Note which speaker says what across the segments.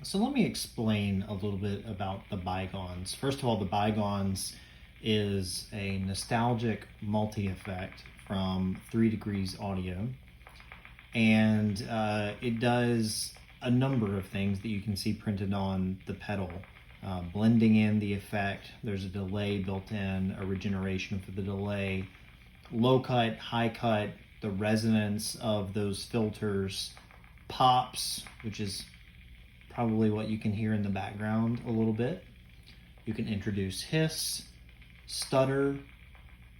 Speaker 1: So let me explain a little bit about the Bygones. First of all, the Bygones is a nostalgic multi-effect from 3Degrees audio, and it does a number of things that you can see printed on the pedal. Blending in the effect, there's a delay built in, a regeneration for the delay, low cut, high cut, the resonance of those filters, pops, which is probably what you can hear in the background a little bit. You can introduce hiss, stutter,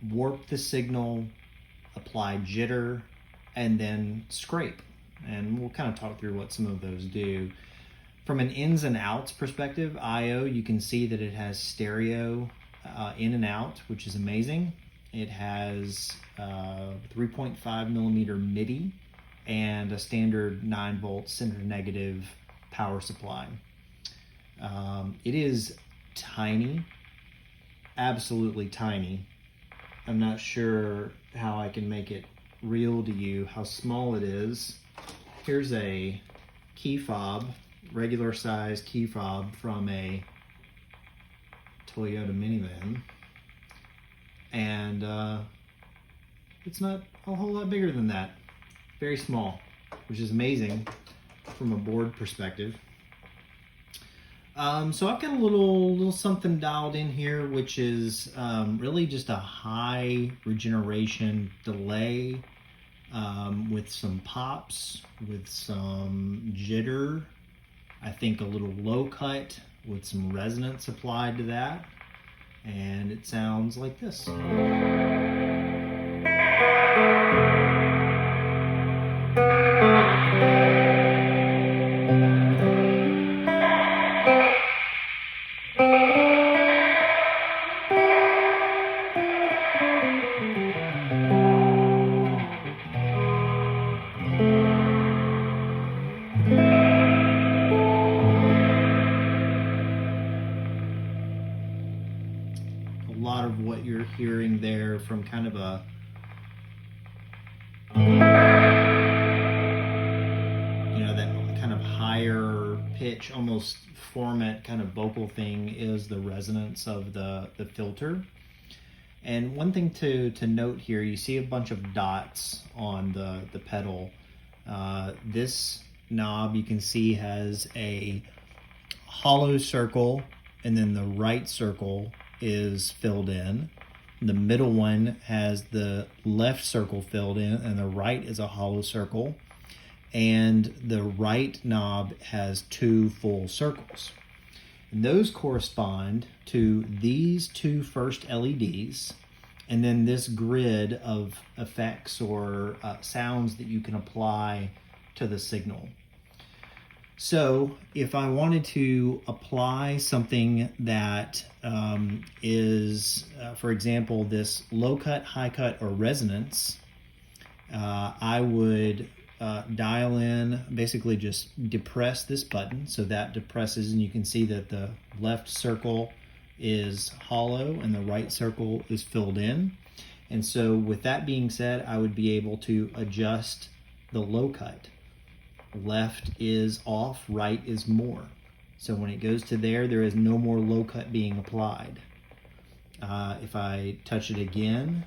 Speaker 1: warp the signal, apply jitter, and then scrape. And we'll kind of talk through what some of those do. From an ins and outs perspective, I/O, you can see that it has stereo in and out, which is amazing. It has 3.5 millimeter MIDI and a standard 9 volt center negative power supply. It is tiny, absolutely tiny. I'm not sure how I can make it real to you, how small it is. Here's a key fob, regular size key fob from a Toyota minivan. And it's not a whole lot bigger than that. Very small, which is amazing from a board perspective. So I've got a little something dialed in here, which is really just a high regeneration delay with some pops, with some jitter. I think a little low cut with some resonance applied to that. And it sounds like this. A lot of what you're hearing there from kind of a that kind of higher pitch, almost format kind of vocal thing is the resonance of the filter. And one thing to note here, you see a bunch of dots on the pedal. This knob you can see has a hollow circle, and then the right circle is filled in. The middle one has the left circle filled in, and the right is a hollow circle. And the right knob has 2 full circles. And those correspond to these 2 first LEDs, and then this grid of effects or sounds that you can apply to the signal. So if I wanted to apply something that is, for example, this low cut, high cut, or resonance, I would dial in, basically just depress this button. So that depresses, and you can see that the left circle is hollow and the right circle is filled in. And so with that being said, I would be able to adjust the low cut. Left is off, right is more. So when it goes to there is no more low cut being applied. If I touch it again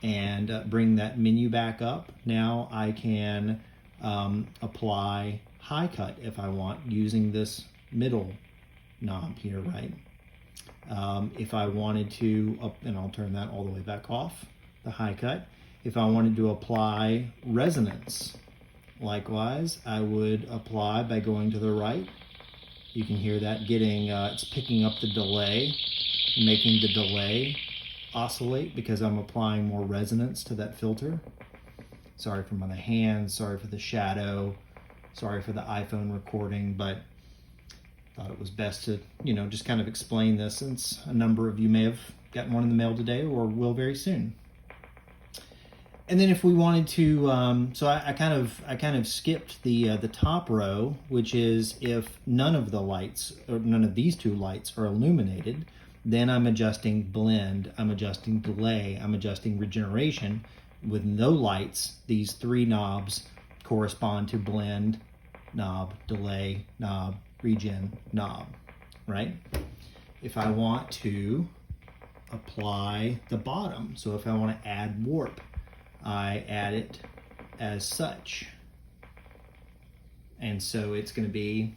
Speaker 1: and bring that menu back up, now I can apply high cut if I want, using this middle knob here, right? If I wanted to, and I'll turn that all the way back off, the high cut. If I wanted to apply resonance, likewise, I would apply by going to the right. You can hear that getting, it's picking up the delay, making the delay oscillate because I'm applying more resonance to that filter. Sorry for my hands, sorry for the shadow, sorry for the iPhone recording, but thought it was best to, just kind of explain this, since a number of you may have gotten one in the mail today or will very soon. And then if we wanted to, so I kind of skipped the top row, which is if none of the lights, or none of these 2 lights are illuminated, then I'm adjusting blend, I'm adjusting delay, I'm adjusting regeneration. With no lights, these 3 knobs correspond to blend, knob, delay, knob, regen, knob, right? If I want to apply the bottom, so if I want to add warp, I add it as such. And so it's going to be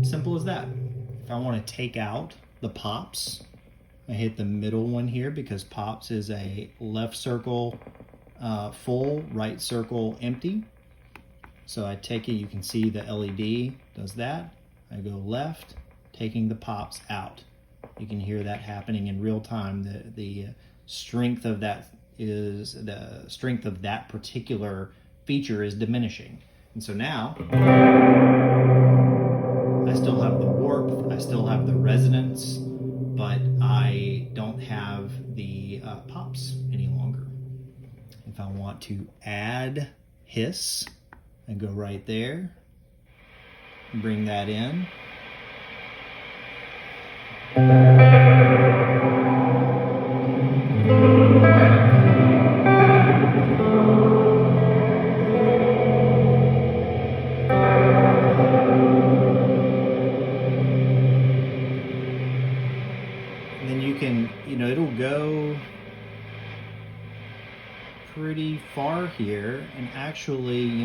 Speaker 1: simple as that. If I want to take out the pops, I hit the middle one here because pops is a left circle full, right circle empty. So I take it, you can see the LED does that. I go left, taking the pops out. You can hear that happening in real time. The strength of that particular feature is diminishing. And so now I still have the warp, I still have the resonance, but I don't have the pops any longer. If I want to add hiss, I go right there, bring that in. And then you can, it'll go pretty far here, and actually,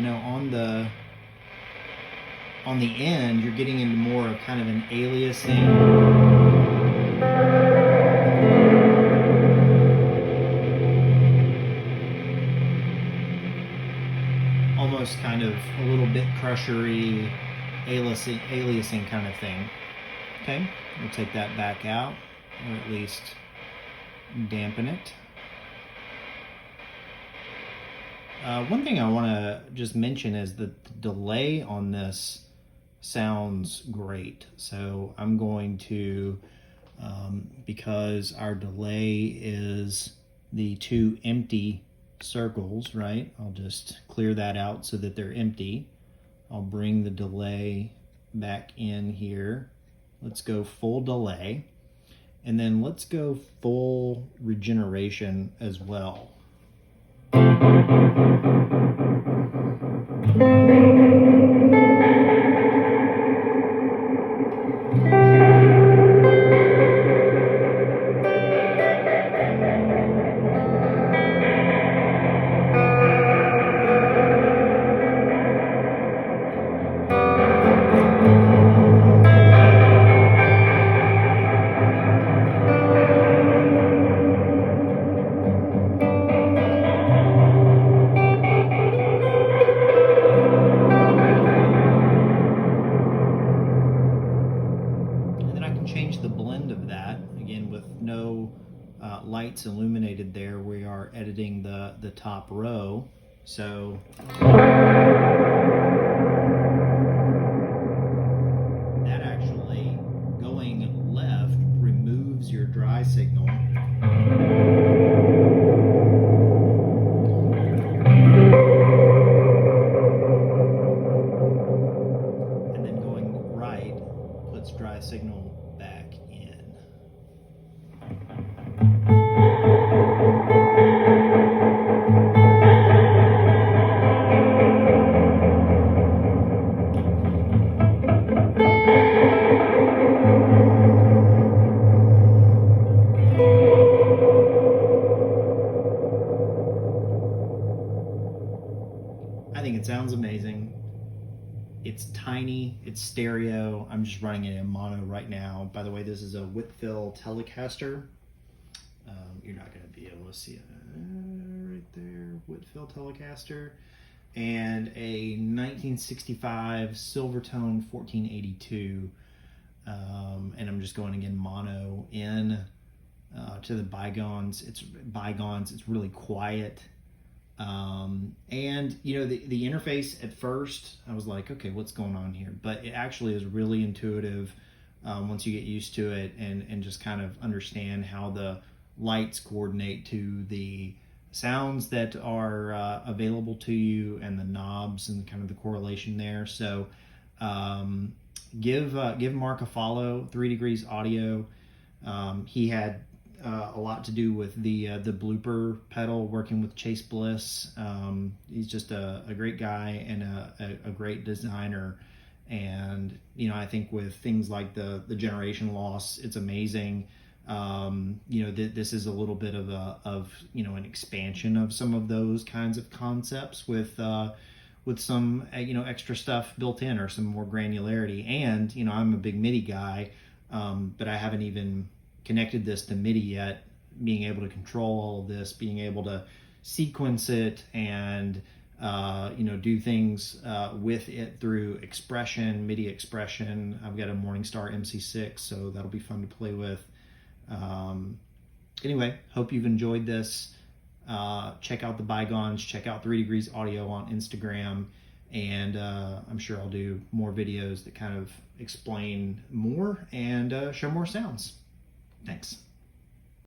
Speaker 1: on the end, you're getting into more of kind of an aliasing. Almost kind of a little bit crushery, aliasing kind of thing. Okay, we'll take that back out, or at least dampen it. One thing I want to just mention is that the delay on this sounds great. So I'm going to, because our delay is the two empty circles, right? I'll just clear that out so that they're empty. I'll bring the delay back in here. Let's go full delay. And then let's go full regeneration as well. Lights illuminated there. We are editing the top row, so that actually going left removes your dry signal. And then going right puts dry signal back in. I think it sounds amazing. It's tiny, it's stereo. I'm just running it in mono right now. By the way, this is a Whitfield Telecaster. You're not going to be able to see it right there. Whitfield Telecaster. And a 1965 Silvertone 1482. And I'm just going again mono in to the Bygones. It's really quiet. And the interface at first, I was like, okay, what's going on here? But it actually is really intuitive once you get used to it and just kind of understand how the lights coordinate to the sounds that are available to you and the knobs and kind of the correlation there. So give Mark a follow, 3Degrees Audio. He had a lot to do with the blooper pedal, working with Chase Bliss. He's just a great guy and a great designer. And I think with things like the generation loss, it's amazing. This is a little bit of an expansion of some of those kinds of concepts with some extra stuff built in, or some more granularity. And I'm a big MIDI guy, but I haven't even connected this to MIDI yet. Being able to control all of this, being able to sequence it, and do things with it through expression, MIDI expression. I've got a Morningstar MC6, so that'll be fun to play with. Anyway, hope you've enjoyed this. Check out the Bygones, check out 3Degrees Audio on Instagram, and I'm sure I'll do more videos that kind of explain more and show more sounds. Thanks.